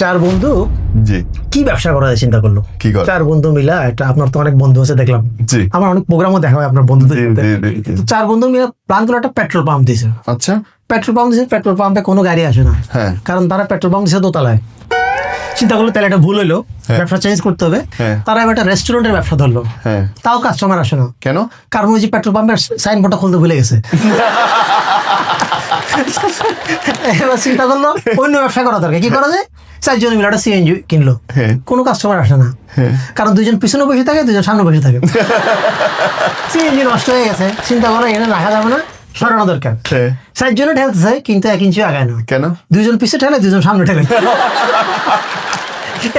চার বন্ধু জি কি ব্যবসা করা যায় চিন্তা করলো। কি করে? চার বন্ধু মিলা একটা, আপনার তো অনেক বন্ধু আছে দেখলাম, জি আমার অনেক প্রোগ্রামও দেখা হয় আপনার বন্ধুদের জি, সাথে। জি, জি, জি। তো চার বন্ধু মিলে প্ল্যান করে একটা পেট্রোল পাম্প দিয়েছে। আচ্ছা পেট্রোল পাম্প দিয়েছে, পেট্রোল পাম্পে কোনো গাড়ি আসে না, হ্যাঁ কারণ তারা পেট্রোল পাম্প দিয়েছে দোতলায়। চিন্তা করলো তাহলে এটা ভুল হইলো, হ্যাঁ। ব্যবসা চেঞ্জ করতে হবে। হ্যাঁ। তারা এবার একটা রেস্টুরেন্টের ব্যবসা ধরলো, হ্যাঁ তাও কাস্টমার আসে না, কেন? কারণ ওই যে পেট্রোল পাম্পের সাইনবোর্ডটা খুলতে ভুলে গেছে। এবার চিন্তা করলো অন্য ব্যবসা করা দরকার, কি করা যায়? চারজন মিলে একটা সিএনজি কিনলো, হ্যাঁ। কোনো কাস্টমার আসে না, হ্যাঁ। কারণ দুজন পিছনে বসে থাকে, দুজন সামনে বসে থাকে। সিএনজি নষ্ট হয়ে গেছে, চিন্তা করো এখানে রাখা যাবে না, সরানো দরকার। হ্যাঁ। চারজনে ঠেলতে চাই কিন্তু 1 ইঞ্চি আগায় না, কেন? দুজন পিছে ঠেলে, দুজন সামনে ঠেলে।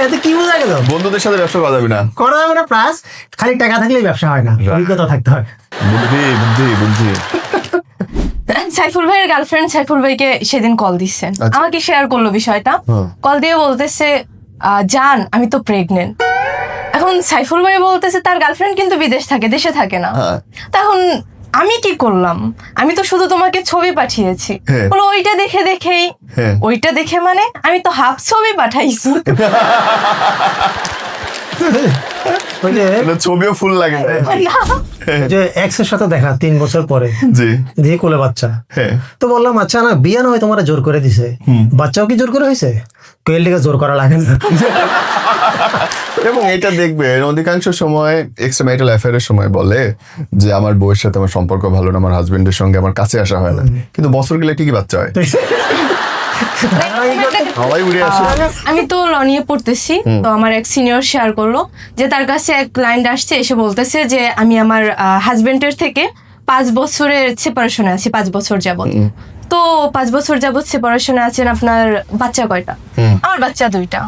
এতে কি বোঝা গেল? বন্ধুদের সাথে ব্যবসা করা যাবে না। করা যাবে না, প্লাস খালি টাকা থাকলেই ব্যবসা হয় না, অভিজ্ঞতা থাকতে হয়। বুদ্ধি বুদ্ধি বুদ্ধি। সাইফুল ভাইয়ের গার্লফ্রেন্ড সাইফুল ভাইকে সেদিন কল দিচ্ছেন, আচ্ছা। আমাকে শেয়ার করলো বিষয়টা। হ্যাঁ। কল দিয়ে বলতেছে জান আমি তো প্রেগনেন্ট। এখন সাইফুল ভাই বলতেছে তার গার্লফ্রেন্ড কিন্তু বিদেশ থাকে, দেশে থাকে না। হ্যাঁ। তখন আমি কি করলাম? আমি তো শুধু তোমাকে ছবি পাঠিয়েছি। হ্যাঁ। বলো ওইটা দেখে দেখেই। হ্যাঁ। ওইটা দেখে মানে আমি তো হাফ ছবি পাঠাইছি। ওই যে এটা ছবিও ফুল লাগে না। না। যে এক্সের সাথে দেখা 3 বছর পরে, জি দিয়ে কোলে বাচ্চা। হ্যাঁ তো বললাম আচ্ছা না বিয়ে না হয় তোমার জোর করে দিছে, বাচ্চাও কি জোর করে হয়েছে? কোয়েল দিকে জোর করা লাগে না। এবং এটা দেখবেন অধিকাংশ সময় এক্সট্রাম্যারিটাল অ্যাফেয়ারের সময় বলে যে আমার বউয়ের সাথে আমার সম্পর্ক ভালো না, আমার হাজবেন্ডের সঙ্গে আমার কাছে আসা হয় না, কিন্তু বছর গেলে ঠিকই বাচ্চা হয়, সবাই উড়ে আসে। আমি তো ল নিয়ে পড়তেছি, তো আমার এক সিনিয়র শেয়ার করলো যে তার কাছে এক ক্লায়েন্ট আসছে, এসে বলতেছে যে আমি আমার হাজবেন্ডের থেকে 5 বছরের সেপারেশনে আছি, 5 বছর যাবত। তো 5 বছর যাবত সেপারেশনে আছেন, আপনার বাচ্চা কয়টা? আমার বাচ্চা 2টা।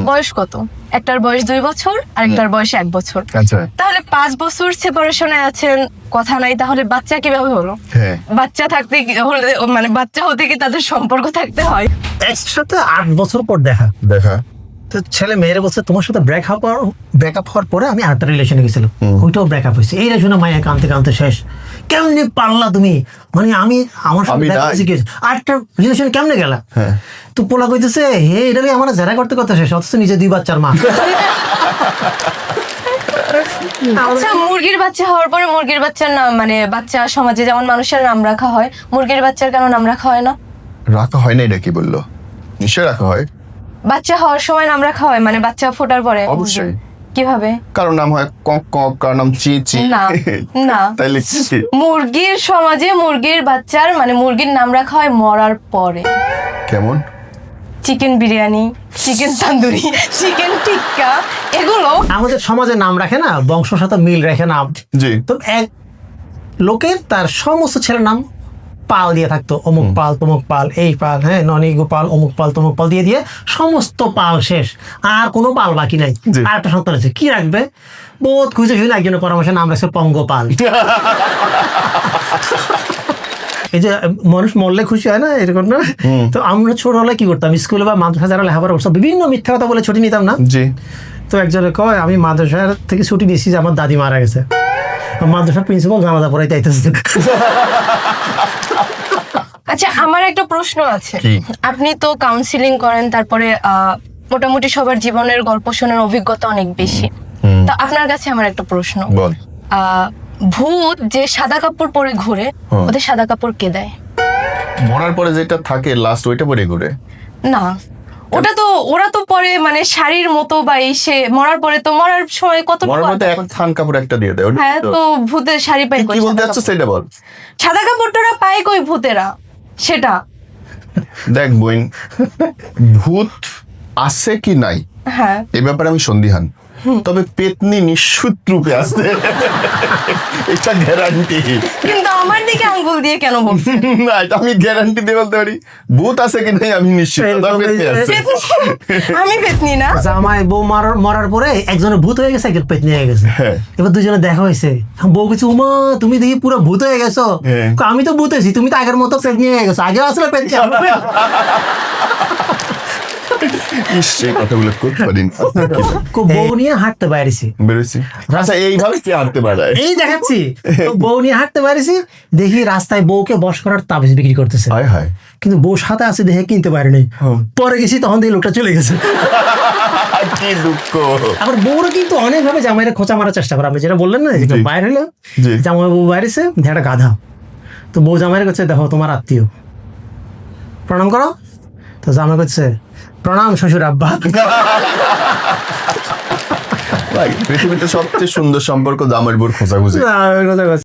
বয়স কত? একটার বয়স 2 বছর আর একটার বয়স 1 বছর। আচ্ছা তাহলে 5 বছর সেপারেশনে আছেন, কথা নাই, তাহলে বাচ্চা কিভাবে হলো? হ্যাঁ বাচ্চা থাকতে হলে মানে বাচ্চা হতে কি তাদের সম্পর্ক থাকতে হয়? এক্সের সাথে 8 বছর পর দেখা, দেখা তো ছেলে মেয়ের বলছে তোমার সাথে ব্রেকআপ হওয়ার পরে আমি আরেকটা রিলেশনে গেছিলাম, ওইটাও ব্রেকআপ হয়েছে। এই শুনে মায়া কানতে কানতে শেষ, কেমনে পারলা তুমি, মানে আমি আমার সাথে আমি দেখা নাই। শিখেছি, আরেকটা রিলেশনে কেমনে গেলা? হ্যাঁ। তো পোলা কইতেছে হে এটা আমার জেরা করতে করতে শেষ, অথচ নিজে 2 বাচ্চার মা। আচ্ছা, মুরগির বাচ্চা হওয়ার পরে মুরগির বাচ্চার নাম মানে বাচ্চা সমাজে যেমন মানুষের নাম রাখা হয়, মুরগির বাচ্চার কেন নাম রাখা হয় না? রাখা হয় না, এটা কি বললো? নিশ্চয় রাখা হয়, বাচ্চা হওয়ার সময় নাম রাখা হয়, মানে বাচ্চা ফোটার পরে। অবশ্যই। কিভাবে? কারোর নাম হয় কক কক, কারোর নাম চি চি। না না, তাইলে কি? মুরগির সমাজে মুরগির বাচ্চার মানে মুরগির নাম রাখা হয় মরার পরে। কেমন? Chicken biryani, chicken tandoori, chicken tikka, এগুলো আমাদের সমাজে নাম রাখে না, বংশের সাথে মিল রাখে না। জি তো এক লোকের তার সমস্ত ছেলের নাম পাল দিয়ে থাকতো, অমুক পাল তমুক পাল, এই পাল, হ্যাঁ ননি গোপাল, অমুক পাল তমুক পাল দিয়ে দিয়ে সমস্ত পাল শেষ, আর কোনো পাল বাকি নাই। জি। আর একটা সন্তান আছে, কি রাখবে? বহুত খুঁজে শুনে একজনের পরামর্শে নাম রাখছে পঙ্গপাল। এই যে মানুষ মরলে খুশি হয় না, এরকম না? তো আমরা ছোটবেলায় কি করতাম, স্কুলে বা মাদ্রাসা যারা লেখাপড়া করতাম বিভিন্ন মিথ্যা কথা বলে ছুটি নিতাম না। জি তো একজনে কয় আমি মাদ্রাসার থেকে ছুটি নিয়েছি যে আমার দাদি মারা গেছে, মাদ্রাসার প্রিন্সিপাল জানাজা পড়াইতে আইতেছে। আচ্ছা, আমার একটা প্রশ্ন আছে। কি? আপনি তো কাউন্সিলিং করেন, তারপরে মোটামুটি সবার জীবনের গল্প শোনার অভিজ্ঞতা অনেক বেশি। তো আপনার কাছে আমার একটা প্রশ্ন, বল। ভূত যে সাদা কাপড় পরে ঘুরে, হ্যাঁ। ওদের সাদা কাপড় কে দেয়? মরার পরে যেটা থাকে লাস্ট ওইটা পরে ঘুরে। না, ওটা তো ওরা তো পরে মানে শাড়ির মতো বা এসে মরার পরে তো মরার সময় কত মরার পরে এক থান কাপড় একটা দিয়ে দেয়, ওটা হ্যাঁ, তো। তো ভূতের শাড়ি পায় তুই কই? কি বলতে সাদা চাচ্ছ কাপড়। সেটা বল। সাদা কাপড়টা পায় কই ভূতেরা? সেটা দেখ বোন, ভূত আছে কি নাই হ্যাঁ, এই ব্যাপারে আমি সন্দিহান, তবে পেতনি নিশ্চিত রূপে আছে, এটা গ্যারান্টি। কিন্তু আমার দিকে আঙ্গুল দিয়ে কেন বলছেন? না, এটা আমি গ্যারান্টি দিয়ে বলতে পারি, ভূত আছে কি নাই আমি নিশ্চিত, তবে পেতনি আছে। আমি পেতনি না। জামাই বউ মরার পরে একজনের ভূত হয়ে গেছে, একজন পেতনি হয়ে গেছে। হ্যাঁ। এবার দুজনে দেখা হয়েছে, বউ কিছু উমা তুমি দেখি পুরো ভূত হয়ে গেছো। হ্যাঁ। কয়, আমি তো ভূত হয়েছি, তুমি তো আগের মতো পেতনি হয়ে গেছো, আগে আসলে পেতনি। ইস, এই কথাগুলো করতে পারি না। বউ নিয়ে হাঁটতে বাইরেছি, বেরোছি আচ্ছা, এইভাবে কি হাঁটতে পারায়? এই দেখাচ্ছি, তো বউ নিয়ে হাঁটতে পারিছি, দেখি রাস্তায় বউকে বশ করার তাবিজ বিক্রি করতেছে। হায় হায়। কিন্তু বউ সাথে আছে দেখে কিনতে পারিনি। পরে গেছি তখন দিয়ে লোকটা চলে গেছে। কি দুঃখ। আবার বউরা কিন্তু অনেকভাবে জামাইরা খোঁচা মারার চেষ্টা করে। আপনি যেটা বললেন না, জি। বাইরে হলো জি। জামাই বউ বাইরেছে, একটা গাধা, তো বউ জামাইয়ের কাছে দেখো তোমার আত্মীয়, প্রণাম করো। তো জামাই করছে প্রণাম শ্বশুর আব্বা। ভাই পৃথিবীতে সবচেয়ে সুন্দর সম্পর্ক জামাইর বউর খোঁজাখুঁজি।